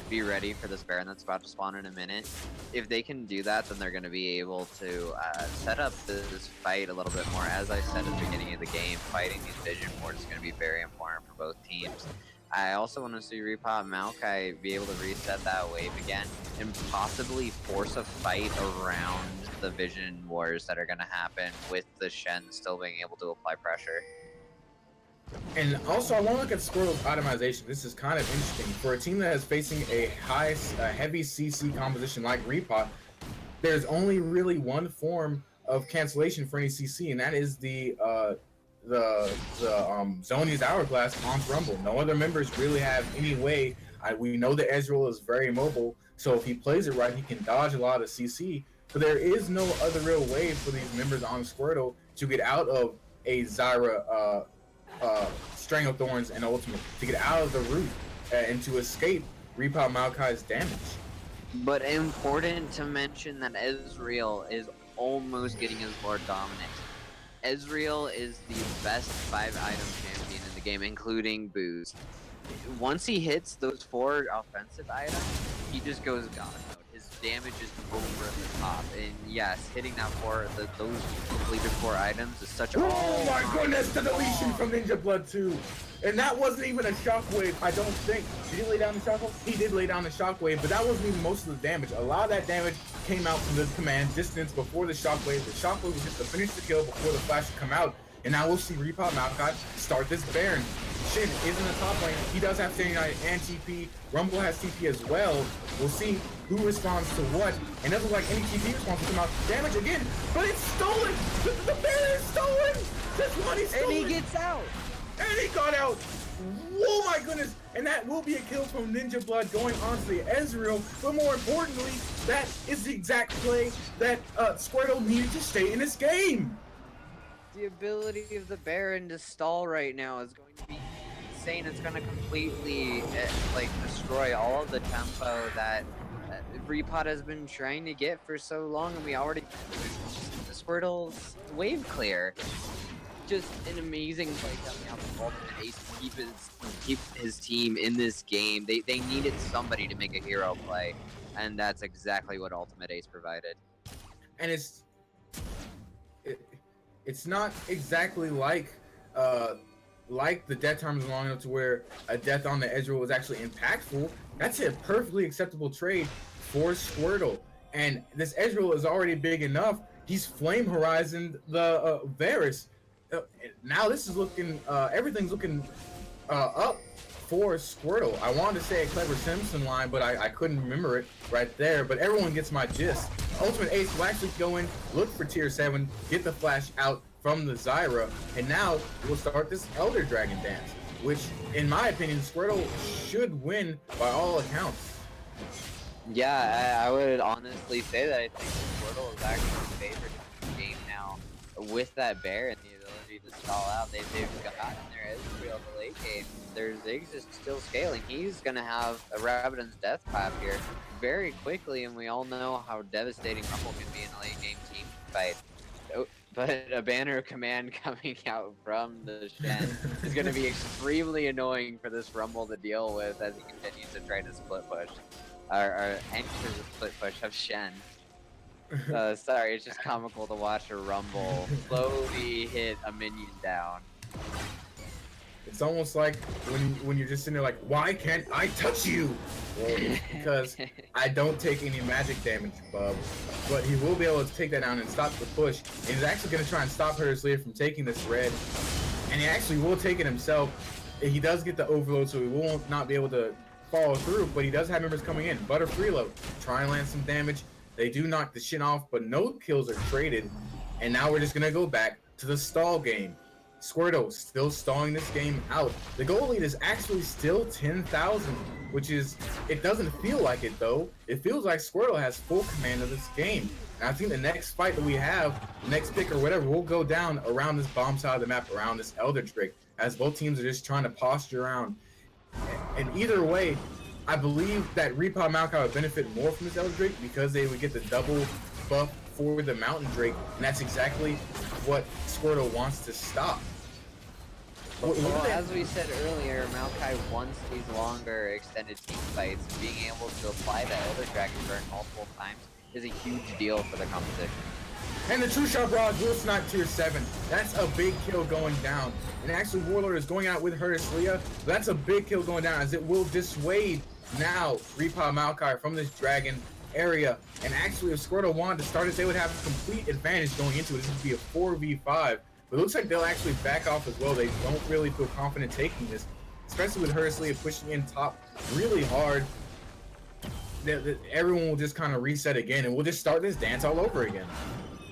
be ready for this Baron that's about to spawn in a minute. If they can do that, then they're going to be able to set up this fight a little bit more. As I said at the beginning of the game, fighting these vision boards is going to be very important for both teams. I also want to see Repot and Maokai be able to reset that wave again and possibly force a fight around the vision wars that are going to happen, with the Shen still being able to apply pressure. And also, I want to look at Squirtle's itemization. This is kind of interesting. For a team that is facing a heavy CC composition like Repot, there's only really one form of cancellation for any CC, and that is the Zhonya's Hourglass on Rumble. No other members really have any way. We know that Ezreal is very mobile, so if he plays it right, he can dodge a lot of CC. But there is no other real way for these members on Squirtle to get out of a Zyra String of Thorns and Ultimate, to get out of the root and to escape Repot Maokai's damage. But important to mention that Ezreal is almost getting his Lord dominant. Ezreal is the best 5-item champion in the game, including boost. Once he hits those 4 offensive items, he just goes God mode. His damage is over the top, and yes, hitting that those completed 4 items is such a— Oh my goodness, the deletion from Ninja Blood 2! And that wasn't even a shockwave, I don't think. Did he lay down the shockwave? He did lay down the shockwave, but that wasn't even most of the damage. A lot of that damage came out from the command distance before the shockwave. The shockwave was just to finish the kill before the flash would come out. And now we'll see Repot Maokai start this Baron. Shin is in the top lane. He does have Standing Knight and TP. Rumble has TP as well. We'll see who responds to what. And it doesn't look like any TP response will come out. Damage again, but it's stolen! The Baron is stolen! This one is stolen! And he gets out! And he got out! Oh my goodness! And that will be a kill from Ninja Blood going on to the Ezreal. But more importantly, that is the exact play that Squirtle needed to stay in this game. The ability of the Baron to stall right now is going to be insane. It's going to completely destroy all of the tempo that Repot has been trying to get for so long, and we already Squirtle's wave clear. Just an amazing play coming out from Ultimate Ace to keep his team in this game. They needed somebody to make a hero play, and that's exactly what Ultimate Ace provided. And it's not exactly like the death terms long enough to where a death on the Ezreal was actually impactful. That's a perfectly acceptable trade for Squirtle. And this Ezreal is already big enough. He's Flame Horizon the Varus. Now this is looking, everything's looking up for Squirtle. I wanted to say a Clever Simpson line, but I couldn't remember it right there. But everyone gets my gist. Ultimate Ace will actually go in, look for tier 7, get the flash out from the Zyra, and now we'll start this Elder Dragon dance, which, in my opinion, Squirtle should win by all accounts. Yeah, I would honestly say that I think Squirtle is actually favored in the game now with that bear and the ability to stall out. They've gotten their Ezreal the late game. Their Ziggs is still scaling. He's gonna have a Rabbidan's death clap here very quickly, and we all know how devastating Rumble can be in a late game team fight. but a banner of command coming out from the Shen is going to be extremely annoying for this Rumble to deal with as he continues to try to split push. Or enter the split push of Shen. Sorry, it's just comical to watch a Rumble slowly hit a minion down. It's almost like when you're just sitting there like, why can't I touch you? Well, it's because I don't take any magic damage, bub. But he will be able to take that down and stop the push. And he's actually going to try and stop Hersley from taking this red. And he actually will take it himself. He does get the overload, so he will not be able to follow through. But he does have members coming in. Butter Freelo, try and land some damage. They do knock the Shin off, but no kills are traded. And now we're just going to go back to the stall game. Squirtle still stalling this game out. The goal lead is actually still 10,000, which is, it doesn't feel like it though. It feels like Squirtle has full command of this game. And I think the next fight that we have, the next pick or whatever, will go down around this bomb side of the map, around this Elder Drake, as both teams are just trying to posture around. And either way, I believe that Repot Maokai would benefit more from this Elder Drake because they would get the double buff for the Mountain Drake, and that's exactly what Squirtle wants to stop. Well, as we said earlier, Maokai wants these longer extended team fights. Being able to apply the Elder Dragon burn multiple times is a huge deal for the competition. And the True Shot Barrage will snipe tier 7. That's a big kill going down. And actually Warlord is going out with Hersley. That's a big kill going down as it will dissuade now Repot Maokai from this dragon area. And actually if Squirtle wanted to start it, they would have a complete advantage going into it. This would be a 4v5. But it looks like they'll actually back off as well. They don't really feel confident taking this, especially with Hersley pushing in top really hard. Everyone will just kind of reset again, and we'll just start this dance all over again.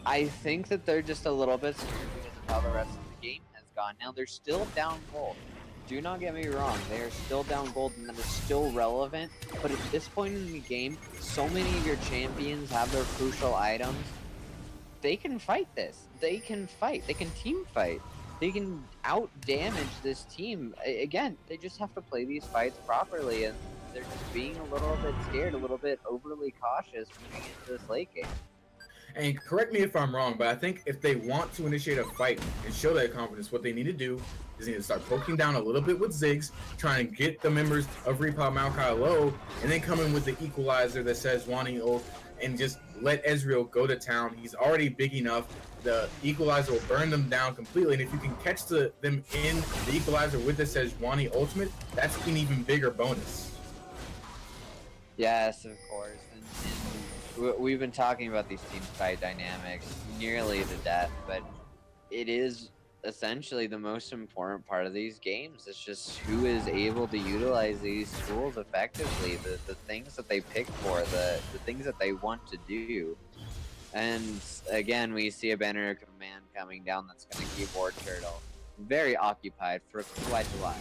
I think that they're just a little bit scared because of how the rest of the game has gone. Now, they're still down gold. Do not get me wrong. They are still down gold, and they're still relevant. But at this point in the game, so many of your champions have their crucial items. They can fight this. They can fight. They can team fight. They can out-damage this team. Again, they just have to play these fights properly, and they're just being a little bit scared, a little bit overly cautious moving into this late game. And correct me if I'm wrong, but I think if they want to initiate a fight and show that confidence, what they need to do is they need to start poking down a little bit with Ziggs, trying to get the members of Repot Maokai low, and then come in with the equalizer that says wanting and just let Ezreal go to town. He's already big enough. The equalizer will burn them down completely, and if you can catch them in the equalizer with the Sejuani ultimate, that's an even bigger bonus. Yes, of course. And we've been talking about these team fight dynamics nearly to death, but it is essentially the most important part of these games. It's just who is able to utilize these tools effectively, the things that they pick for, the things that they want to do. And again, we see a banner of command coming down that's going to keep Ward Turtle very occupied for quite a while.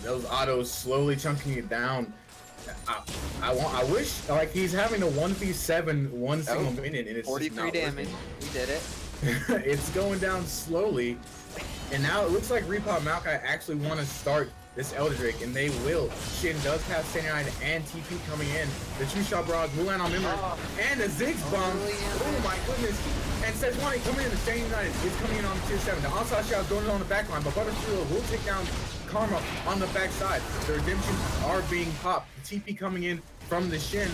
Those autos slowly chunking it down. I wish, like, he's having a 1v7 one single minute, and it's 43 damage. We did it. It's going down slowly, and now it looks like Repot Maokai actually want to start this Elder Drake, and they will. Shin does have Standing Iron and TP coming in. The True Shot Barrage will land on Memory, and the Ziggs bomb. Oh my goodness. And Sejuani coming in, the Standing Iron is coming in on tier 7. The onside shot going on the back line, but Butterfield will take down Karma on the backside. The redemptions are being popped. The TP coming in from the Shin,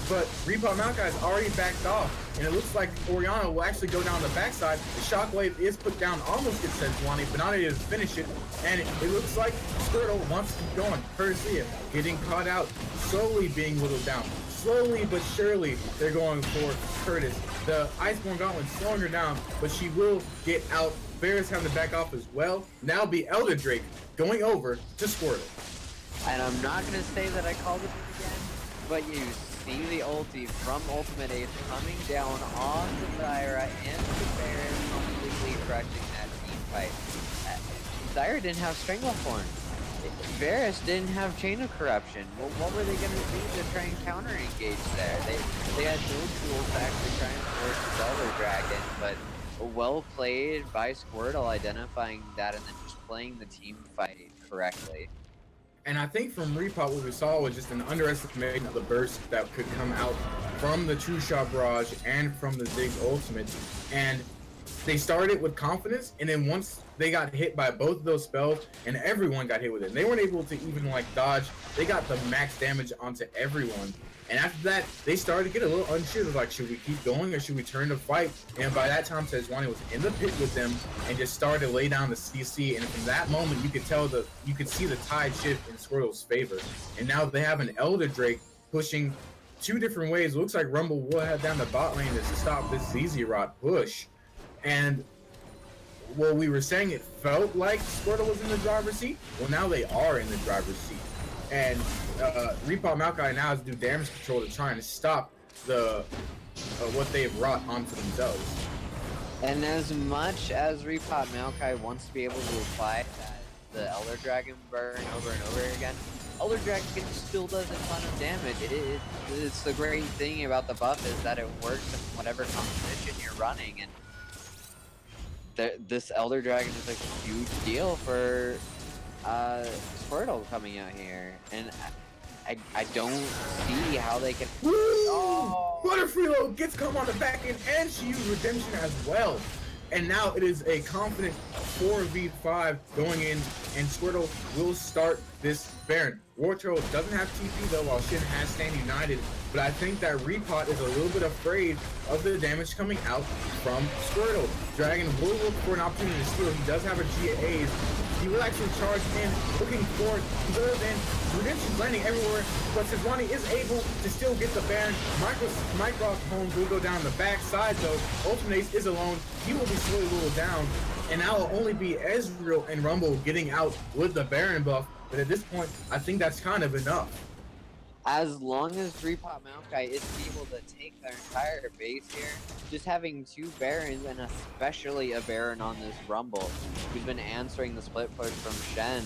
but Repot Maokai is already backed off, and it looks like Oriana will actually go down the backside. The Shockwave is put down, almost gets Sejuani, but not able to finish it, and it looks like Squirtle wants to keep going. Persia getting caught out, slowly being whittled down. Slowly but surely, they're going for Curtis. The Iceborne Gauntlet slowing her down, but she will get out. Varus having to back off as well. Now be Elder Drake going over to Squirtle. And I'm not going to say that I called it again, but you see the ulti from Ultimate Ace coming down on the Zyra and the Varus, completely crushing that team fight. Zyra didn't have Stranglethorn. Varus didn't have Chain of Corruption. Well, what were they going to do to try and counter-engage there? They had no tools to actually try and force the Elder Dragon, but well played by Squirtle identifying that and then just playing the team fight correctly. And I think from Repot, what we saw was just an underestimation of the burst that could come out from the True Shot Barrage and from the Ziggs ultimate. And they started with confidence, and then once they got hit by both of those spells, and everyone got hit with it, and they weren't able to even like dodge. They got the max damage onto everyone. And after that, they started to get a little unsure. Like, should we keep going or should we turn to fight? And by that time, Sejuani was in the pit with them and just started to lay down the CC. And from that moment, you could see the tide shift in Squirtle's favor. And now they have an Elder Drake pushing two different ways. It looks like Rumble will head down the bot lane to stop this ZZ Rot push. And well, we were saying it felt like Squirtle was in the driver's seat. Well, now they are in the driver's seat. And Repot Maokai now has to do damage control to try and stop the what they've wrought onto themselves. And as much as Repot Maokai wants to be able to apply the Elder Dragon burn over and over again, Elder Dragon still does a ton of damage. It's the great thing about the buff is that it works in whatever composition you're running, and this Elder Dragon is a huge deal for Squirtle coming out here, and I don't see how they can. Woo! Oh. Butterfree gets come on the back end, and she used Redemption as well. And now it is a confident 4v5 going in, and Squirtle will start this Baron. War Turtle doesn't have TP though, while Shin has Stand United, but I think that Repot is a little bit afraid of the damage coming out from Squirtle. Dragon will look for an opportunity to steal. He does have a GAs. He will actually charge in, looking for it. He goes in, Redemption's landing everywhere, but Sejuani is able to still get the Baron. Mycroft Holmes will go down the back side though. Ultimate Ace is alone. He will be slowly whittled down, and now it'll only be Ezreal and Rumble getting out with the Baron buff. But at this point, I think that's kind of enough. As long as Repot Maokai is able to take their entire base here, just having two Barons and especially a Baron on this Rumble, who's been answering the split push from Shen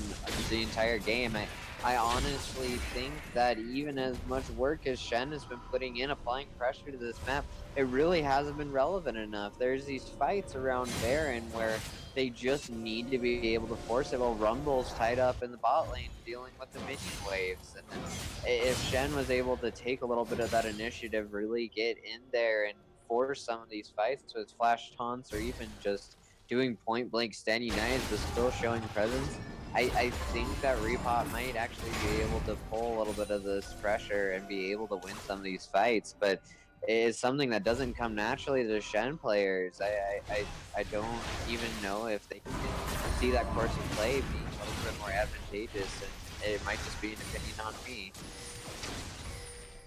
the entire game, I honestly think that even as much work as Shen has been putting in applying pressure to this map, it really hasn't been relevant enough. There's these fights around Baron where they just need to be able to force it while Rumble's tied up in the bot lane dealing with the minion waves. And then if Shen was able to take a little bit of that initiative, really get in there and force some of these fights with flash taunts or even just doing point blank stand united but still showing presence, I think that Repot might actually be able to pull a little bit of this pressure and be able to win some of these fights. But it's something that doesn't come naturally to Shen players. I don't even know if they can see that course of play being a little bit more advantageous, and it might just be an opinion on me.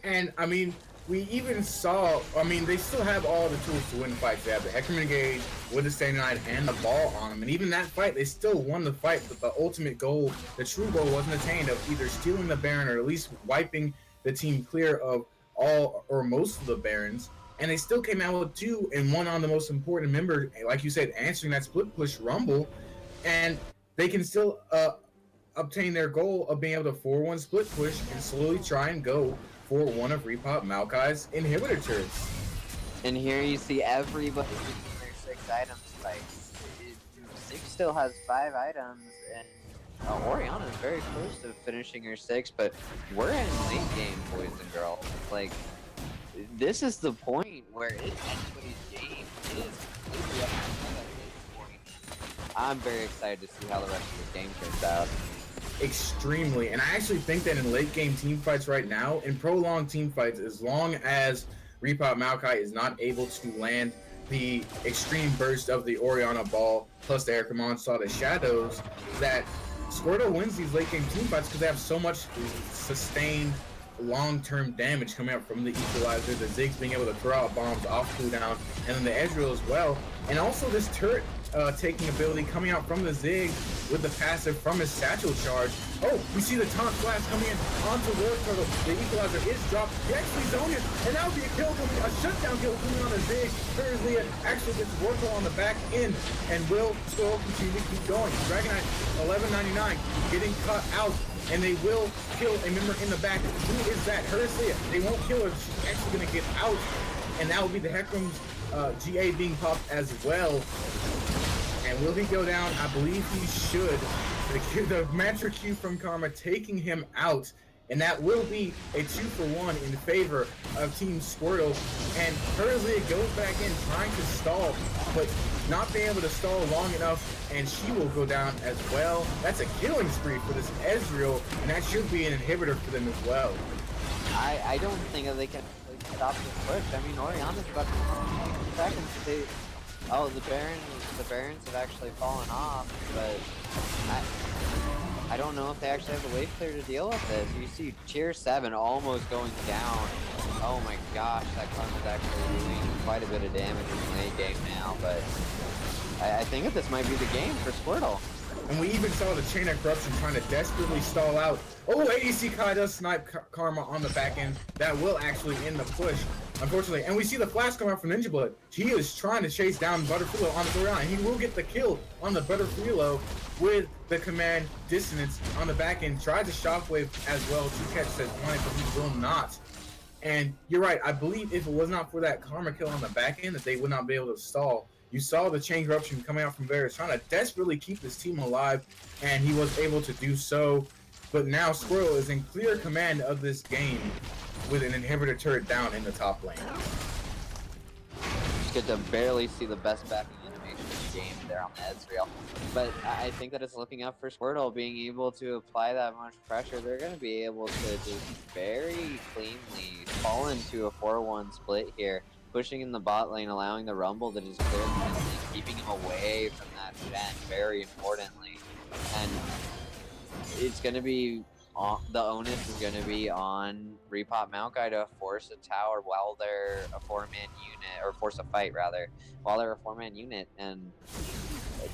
And I mean, we even saw, I mean, they still have all the tools to win fights. They have the Hecarim engage with the Stand United and the ball on them. And even that fight, they still won the fight, but the ultimate goal, the true goal, wasn't attained of either stealing the Baron or at least wiping the team clear of all or most of the Barons. And they still came out with two and one on the most important member, like you said, answering that split push Rumble. And they can still obtain their goal of being able to 4-1 split push and slowly try and go for one of Repot Maokai's inhibitor turrets. And here you see everybody using their 6 items spikes. Six still has 5 items, and Orianna is very close to finishing her 6, but we're in late game, boys and girls. Like, this is the point where it's anybody's game. It is completely up to them at this point. I'm very excited to see how the rest of this game turns out. Extremely, and I actually think that in late game team fights right now, in prolonged team fights, as long as Repot Maokai is not able to land the extreme burst of the Orianna ball plus the Hecarim onslaught of shadows, that Squirtle wins these late game team fights because they have so much sustained long-term damage coming out from the equalizer, the Ziggs being able to throw out bombs off cooldown, and then the Ezreal as well, and also this turret taking ability coming out from the Ziggs with the passive from his satchel charge. Oh, we see the taunt blast coming in onto War Turtle. The equalizer is dropped. He actually zoned it, and that would be a kill, a shutdown kill coming on the Ziggs. Thursday actually gets War Turtle on the back end, and will still continue to keep going. Dragonite 1199 getting cut out, and they will kill a member in the back. Who is that? Hersley. They won't kill her. She's actually going to get out, and that will be the Hecarim's GA being popped as well. And will he go down? I believe he should The Mantra Q from Karma taking him out. And that will be a 2-for-1 in favor of Team Squirtle. And Herzlia goes back in trying to stall, but not being able to stall long enough, and she will go down as well. That's a killing spree for this Ezreal, and that should be an inhibitor for them as well. I don't think that they can stop this push. I mean, Oriana's about to seconds. The Barons have actually fallen off, but I don't know if they actually have the wave clear to deal with this. You see Tier 7 almost going down. Oh my gosh, that Karma's actually doing quite a bit of damage in the late game now, but I think that this might be the game for Squirtle. And we even saw the Chain of Corruption trying to desperately stall out. Oh, ADC Kai does snipe Karma on the back end. That will actually end the push, unfortunately. And we see the flash come out from Ninja Blood. He is trying to chase down Butterfree on the Oriana. He will get the kill on the Butterfree with the command Dissonance on the back end. Tried to Shockwave as well to catch that point, but he will not. And you're right, I believe if it was not for that Karma kill on the back end, that they would not be able to stall. You saw the Chain Corruption coming out from Varus, trying to desperately keep this team alive, and he was able to do so. But now Squirtle is in clear command of this game with an inhibitor turret down in the top lane. Just get to barely see the best backing animation in the game there on the Ezreal. But I think that it's looking up for Squirtle being able to apply that much pressure. They're going to be able to just very cleanly fall into a 4-1 split here. Pushing in the bot lane, allowing the Rumble to just clear the lane, keeping him away from that Shen, very importantly. And it's going to be, the onus is going to be on Repot Maokai to force a tower while they're a 4-man unit, or force a fight rather, while they're a 4-man unit. And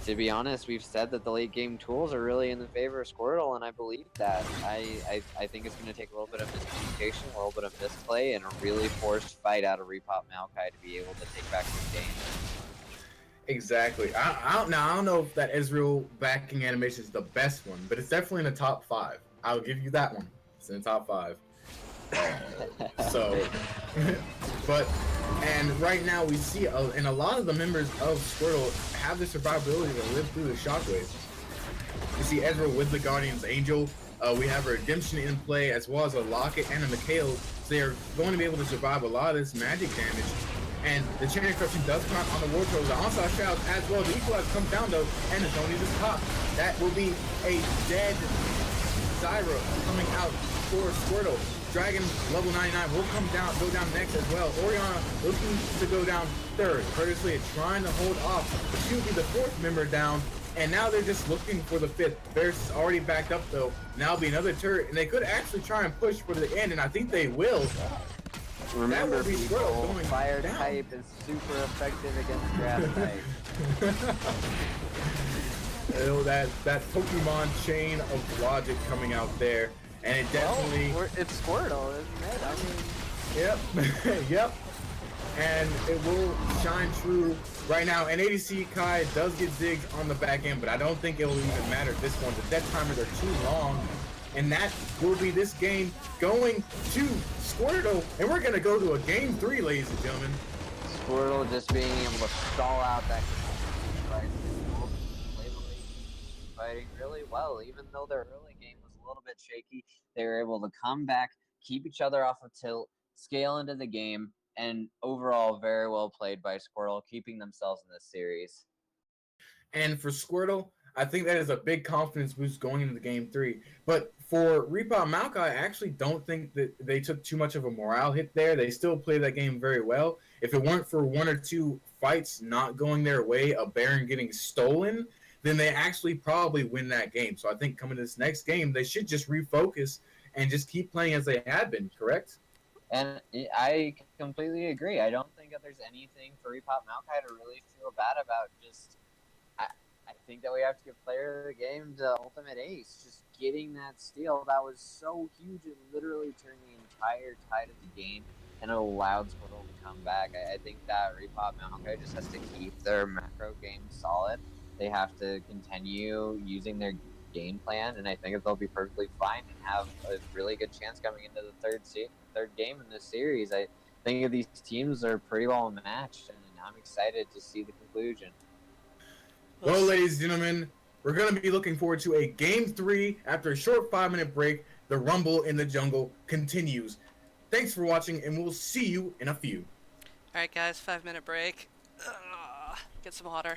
to be honest, we've said that the late game tools are really in the favor of Squirtle, and I believe that. I think it's going to take a little bit of miscommunication, a little bit of misplay, and a really forced fight out of Repot Maokai to be able to take back this game. Exactly. I don't know if that Ezreal backing animation is the best one, but it's definitely in the top 5. I'll give you that one. It's in the top 5. So, and right now we see, and a lot of the members of Squirtle have the survivability to live through the Shockwave. We see Ezreal with the Guardian's Angel. We have a Redemption in play, as well as a Locket and a Mikhail. So they're going to be able to survive a lot of this magic damage. And the Chain of Corruption does come out on the Ward Turtle. The onslaught shouts as well. The Equalize comes down though, and the Tony just popped. That will be a dead Zyra coming out for Squirtle. Dragon level 99 will go down next as well. Oriana looking to go down third. Courteously trying to hold off, but she will be the 4th member down. And now they're just looking for the 5th. Varus is already backed up though. Now be another turret, and they could actually try and push for the end, and I think they will. Remember, people, fire type is super effective against grass type. that Pokemon chain of logic coming out there, and it definitely it's Squirtle, isn't it? I mean, yep. Yep. And it will shine true right now. And ADC Kai does get zigged on the back end, but I don't think it will even matter at this point. The death timers are too long. And that will be this game going to Squirtle. And we're going to go to a game 3, ladies and gentlemen. Squirtle just being able to stall out that fighting really well. Even though their early game was a little bit shaky, they were able to come back, keep each other off of tilt, scale into the game, and overall very well played by Squirtle, keeping themselves in this series. And for Squirtle, I think that is a big confidence boost going into the game 3. But for Repot Maokai, I actually don't think that they took too much of a morale hit there. They still played that game very well. If it weren't for 1 or 2 fights not going their way, a Baron getting stolen, then they actually probably win that game. So I think coming to this next game, they should just refocus and just keep playing as they have been, correct? And I completely agree. I don't think that there's anything for Repot Maokai to really feel bad about. I think that we have to give player of the game the ultimate ace. Just getting that steal, that was so huge. It literally turned the entire tide of the game and it allowed Squirtle to come back. I think that Repot Maokai just has to keep their macro game solid. They have to continue using their game plan, and I think that they'll be perfectly fine and have a really good chance coming into the third game in this series. I think that these teams are pretty well matched, and I'm excited to see the conclusion. Well, ladies and gentlemen, We're going to be looking forward to a Game 3 after a short 5-minute break. The Rumble in the Jungle continues. Thanks for watching, and we'll see you in a few. Alright guys, 5-minute break. Get some water.